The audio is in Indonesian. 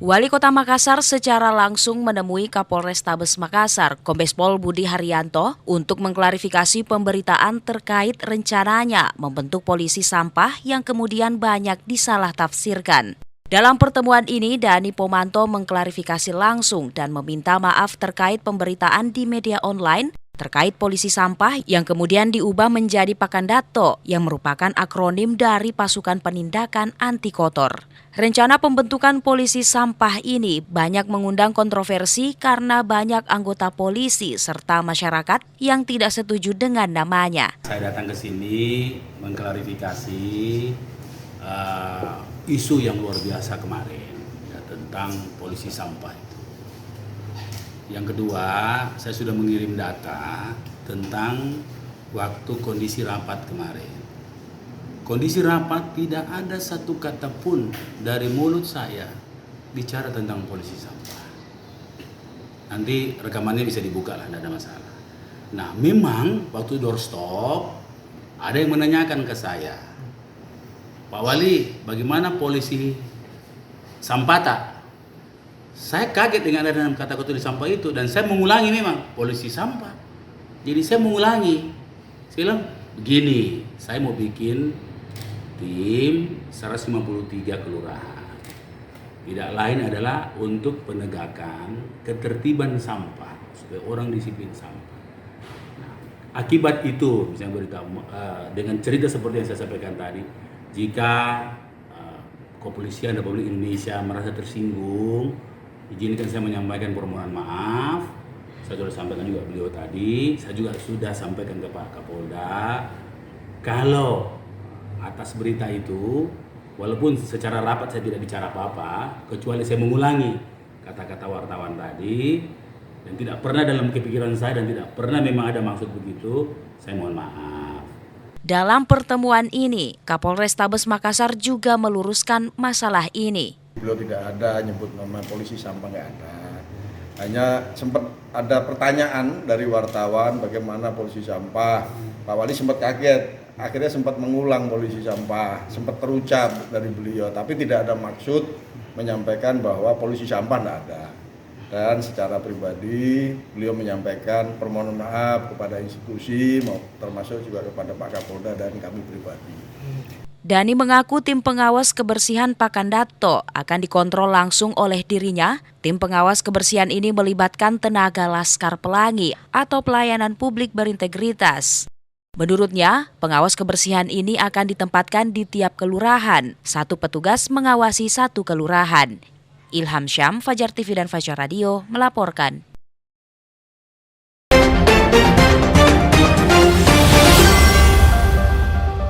Wali Kota Makassar secara langsung menemui Kapolrestabes Makassar, Kombes Pol Budi Haryanto, untuk mengklarifikasi pemberitaan terkait rencananya membentuk polisi sampah yang kemudian banyak disalah tafsirkan. Dalam pertemuan ini, Dhani Pomanto mengklarifikasi langsung dan meminta maaf terkait pemberitaan di media online terkait polisi sampah yang kemudian diubah menjadi Pakandato yang merupakan akronim dari Pasukan Penindakan Anti Kotor. Rencana pembentukan polisi sampah ini banyak mengundang kontroversi karena banyak anggota polisi serta masyarakat yang tidak setuju dengan namanya. Saya datang ke sini mengklarifikasi isu yang luar biasa kemarin ya, tentang polisi sampah itu. Yang kedua, saya sudah mengirim data tentang waktu kondisi rapat kemarin. Kondisi rapat tidak ada satu kata pun dari mulut saya bicara tentang polisi sampah. Nanti rekamannya bisa dibuka lah, tidak ada masalah. Nah, memang waktu doorstop ada yang menanyakan ke saya, Pak Wali, bagaimana polisi sampah tak? Saya kaget dengan ada kata-kata tulis sampah itu dan saya mengulangi memang polisi sampah. Jadi saya mengulangi. Saya bilang begini, saya mau bikin tim 153 kelurahan. Tidak lain adalah untuk penegakan ketertiban sampah supaya orang disiplin sampah. Nah, akibat itu, misalnya beritahu dengan cerita seperti yang saya sampaikan tadi, jika Kepolisian Republik Indonesia merasa tersinggung, izinkan saya menyampaikan permohonan maaf. Saya sudah sampaikan juga beliau tadi, saya juga sudah sampaikan ke Pak Kapolda, kalau atas berita itu, walaupun secara rapat saya tidak bicara apa-apa, kecuali saya mengulangi kata-kata wartawan tadi, dan tidak pernah dalam kepikiran saya dan tidak pernah memang ada maksud begitu, saya mohon maaf. Dalam pertemuan ini, Kapolrestabes Makassar juga meluruskan masalah ini. Beliau tidak ada nyebut nama polisi sampah, nggak ada. Hanya sempat ada pertanyaan dari wartawan bagaimana polisi sampah. Pak Wali sempat kaget, akhirnya sempat mengulang polisi sampah, sempat terucap dari beliau, tapi tidak ada maksud menyampaikan bahwa polisi sampah tidak ada. Dan secara pribadi beliau menyampaikan permohonan maaf kepada institusi, termasuk juga kepada Pak Kapolda dan kami pribadi. Dhani mengaku tim pengawas kebersihan Pakandato akan dikontrol langsung oleh dirinya. Tim pengawas kebersihan ini melibatkan tenaga Laskar Pelangi atau pelayanan publik berintegritas. Menurutnya, pengawas kebersihan ini akan ditempatkan di tiap kelurahan. Satu petugas mengawasi satu kelurahan. Ilham Syam, Fajar TV dan Fajar Radio melaporkan.